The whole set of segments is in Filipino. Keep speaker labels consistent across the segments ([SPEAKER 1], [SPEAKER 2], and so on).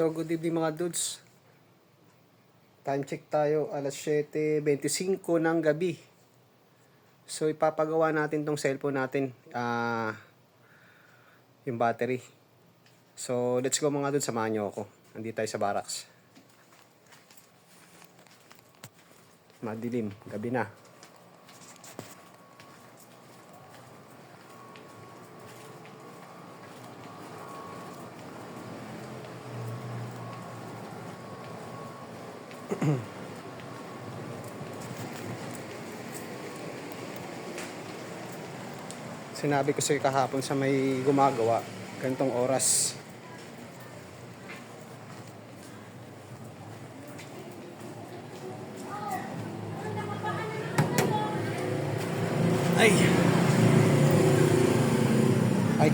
[SPEAKER 1] So good evening mga dudes. Time check tayo, alas 7:25 ng gabi. So ipapagawa natin tong cellphone natin, yung battery. So let's go mga dudes, samahan nyo ako. Nandito tayo sa barracks. Madilim, gabi na. Sinabi ko sa'yo kahapon sa may gumagawa, ganitong oras. Ay! Ay!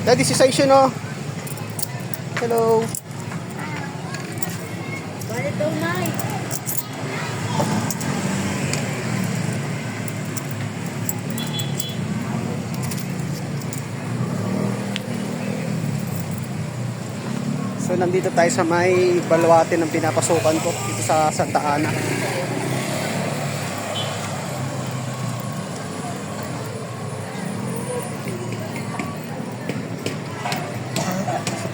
[SPEAKER 1] Daddy, si Saisho, no? Hello.
[SPEAKER 2] Balik daw, Nay.
[SPEAKER 1] So nandito tayo sa may baluarte ng pinapasukan ko dito sa Santa Ana.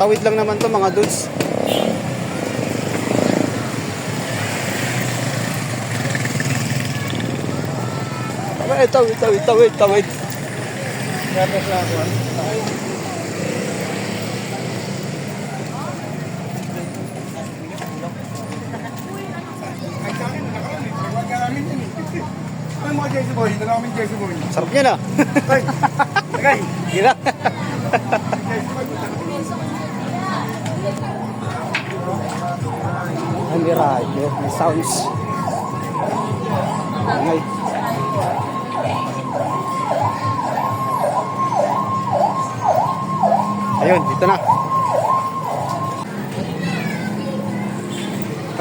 [SPEAKER 1] Tawid lang naman to mga dudes. Tawid. Grabe sa ako.
[SPEAKER 3] Ay, mga Jesse Boy, dala kami Jesse Boy.
[SPEAKER 1] Sarap niya na.
[SPEAKER 3] Ay, tagay.
[SPEAKER 1] Gila. Ang radyo, may sounds. Angay. Ayun, dito na.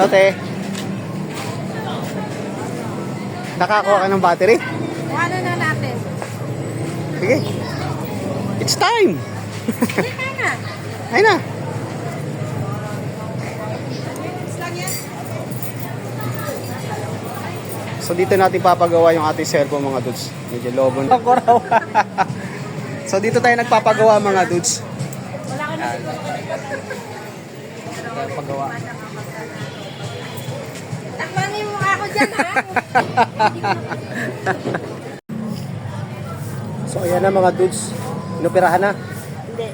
[SPEAKER 1] Ate. Nakakuha ka ng battery?
[SPEAKER 2] Ano na natin?
[SPEAKER 1] Sige. It's time!
[SPEAKER 2] Hindi na.
[SPEAKER 1] Ayun na. So dito natin papagawa yung ating cellphone mga dudes. Medyo lobo na ako raw. So dito tayo nagpapagawa mga dudes.
[SPEAKER 2] Wala ka na
[SPEAKER 1] Pagawa.
[SPEAKER 2] Takpan niyo mo ako dyan, ha?
[SPEAKER 1] So ayan na mga dudes. Inoperahan na.
[SPEAKER 2] Hindi,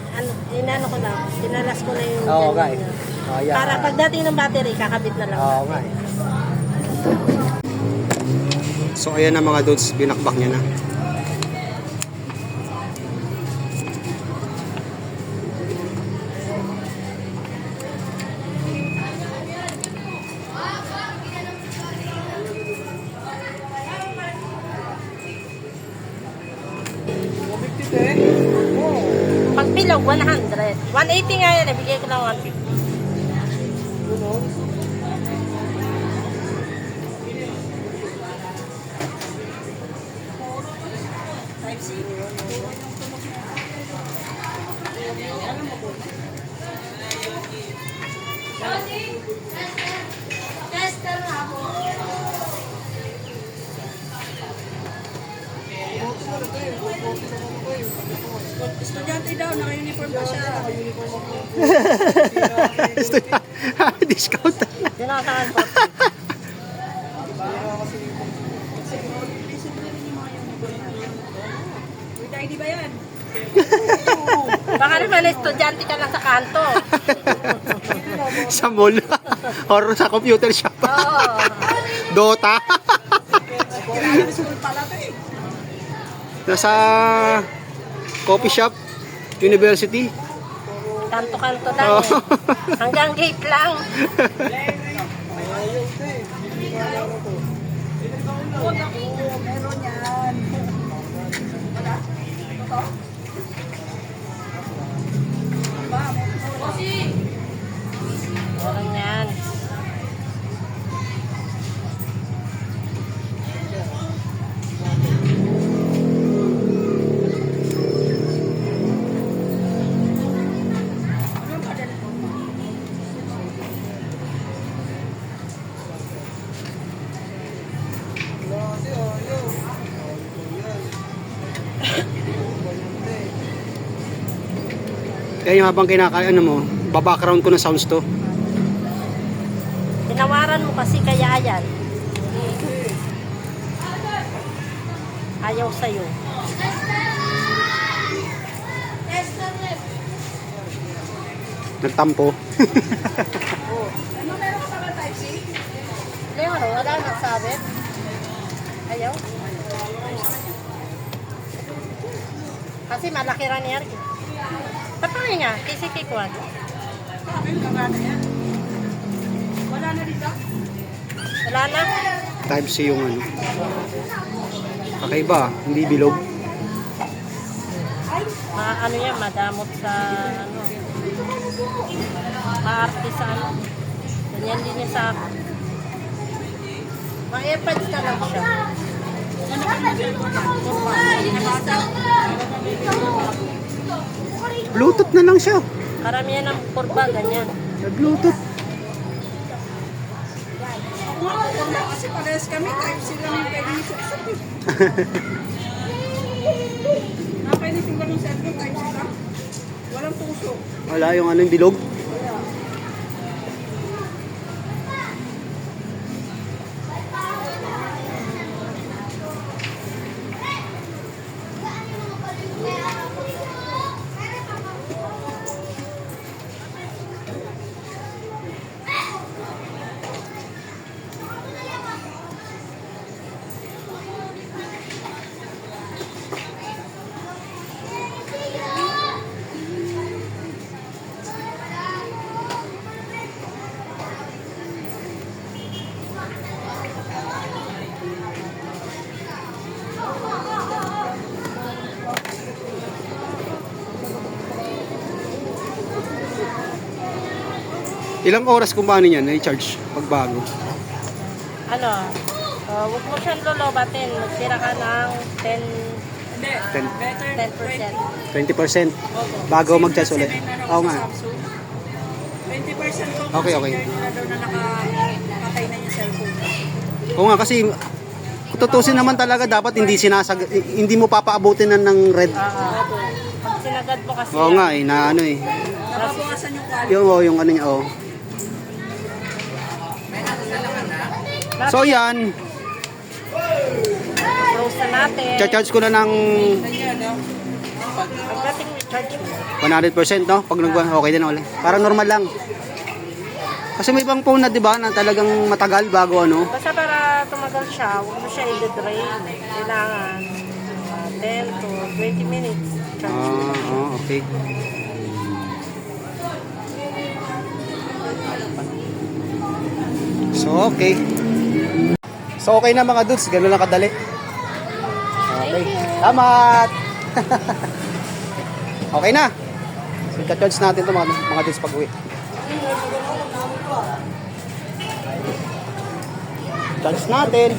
[SPEAKER 2] inano ko na. Tinalas ko na yung...
[SPEAKER 1] Oo nga eh. Oh, yeah.
[SPEAKER 2] Para pagdating ng battery, kakabit na lang.
[SPEAKER 1] Oo nga eh. So ayan na mga dudes, binakbak niya na.
[SPEAKER 2] Pag bilog, 100. 180 nga yan, bigay ko lang 150. Tester na ako. Estudyante daw, naka-uniform pa siya.
[SPEAKER 1] Discount.
[SPEAKER 2] Sinakasakan po. With ID ba yan? Baka naman estudyante ka lang sa kanto.
[SPEAKER 1] Sa mall. Or sa computer shop.
[SPEAKER 2] Oo.
[SPEAKER 1] Dota. Nasa coffee shop, university.
[SPEAKER 2] Kanto-kanto lang eh. Hanggang gate lang. Meron yan.
[SPEAKER 1] Kaya yung habang kinakain mo, babackground ko ng sounds to.
[SPEAKER 2] Tinawaran mo kasi kaya yan. Ayaw sa'yo.
[SPEAKER 1] Nagtampo.
[SPEAKER 2] Leon, wala nang sabit. Ayaw. Kasi malaki rin yan. Tapos nga, kisi-kikwan. Wala na dito? Wala na?
[SPEAKER 1] Type C yung ano. Kakaiba, hindi bilog.
[SPEAKER 2] Ano yan, madamot sa ano. Maarte sa ano. Ganyan din niya sa akin. Mga airpods na lang siya.
[SPEAKER 1] Bluetooth na lang siya.
[SPEAKER 2] Karamihan ng kurba, ganyan.
[SPEAKER 1] Sa Bluetooth.
[SPEAKER 4] Kasi parehas kami, kahit sila may pwede isok-sok eh. Nakapinitin ka ng cellphone kahit sila. Walang tusok.
[SPEAKER 1] Wala yung ano yung bilog. Ilang oras kung paano yan, i-charge pag bago?
[SPEAKER 2] Ano, huwag mo siyang lolobatin. Magtira ka ng 10,
[SPEAKER 4] Hindi,
[SPEAKER 1] 10.
[SPEAKER 4] better
[SPEAKER 2] 10%.
[SPEAKER 1] 20%. Bago mag-charge ulit. Oo nga.
[SPEAKER 4] 20% kung
[SPEAKER 1] Okay, okay.
[SPEAKER 4] consider nila daw na nakapatay na yung cellphone.
[SPEAKER 1] Oo nga, kasi kung tutusin naman talaga, dapat hindi mo papaabutin ng red.
[SPEAKER 2] Pag sinagad mo kasi
[SPEAKER 1] Oo nga na ano eh.
[SPEAKER 4] Nababawasan yung quality.
[SPEAKER 1] Yung ano niya, oh. So yan,
[SPEAKER 2] close na natin.
[SPEAKER 1] charge ko na ng
[SPEAKER 2] Pagdating may charge mo.
[SPEAKER 1] 100%, no? Pag okay din ulit. Parang normal lang. Kasi may ibang phone na, di ba, na talagang matagal bago ano.
[SPEAKER 2] Basta para tumagal siya, huwag mo siya i-drain. Kailangan 10 to 20 minutes. Charge.
[SPEAKER 1] Okay. So, okay. So, okay na mga dudes. Ganun lang kadali. Okay. Salamat! Okay na. So, i-charge natin ito mga dudes pag uwi. Charge natin.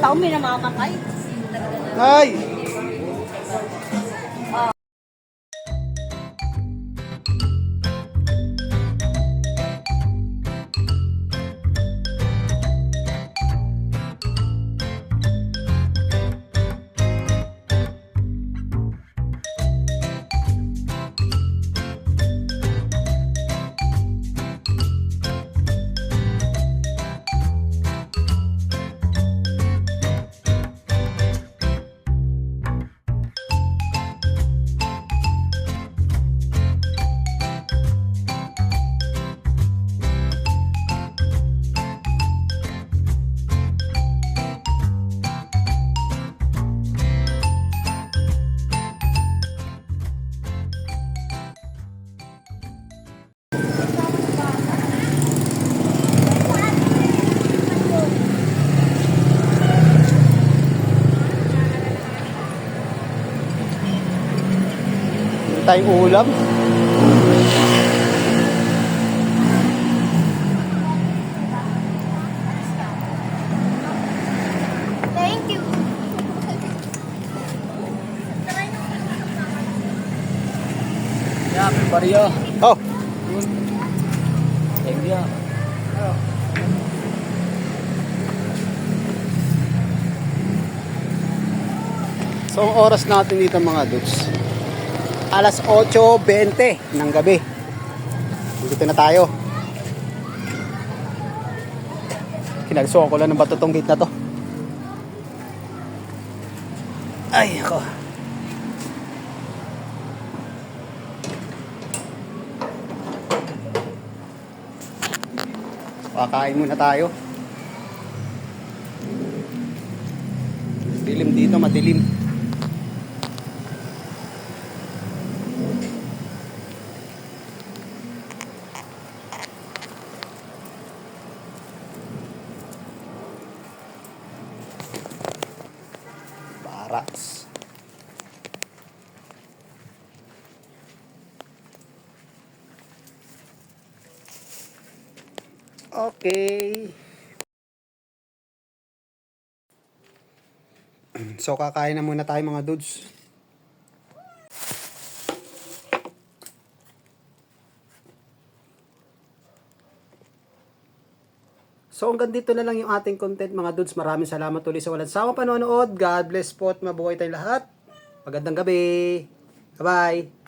[SPEAKER 2] Tao may namamatay.
[SPEAKER 1] Ay! tayong ulam.
[SPEAKER 5] Thank you.
[SPEAKER 3] Yeah, Maria.
[SPEAKER 1] Oh,
[SPEAKER 3] Thank you.
[SPEAKER 1] so ang oras natin dito mga dudes, alas 8:20 ng gabi. Dito na tayo. Kinagsukan ko lang ng bato tong gate na to. Ay, ako. Kakain muna tayo. Dilim dito, madilim. Barats. Okay. So kakain na muna tayo mga dudes. So hanggang dito na lang yung ating content mga dudes. Maraming salamat ulit sa walang sawang panonood. God bless po at mabuhay tayong lahat. Magandang gabi. Bye-bye.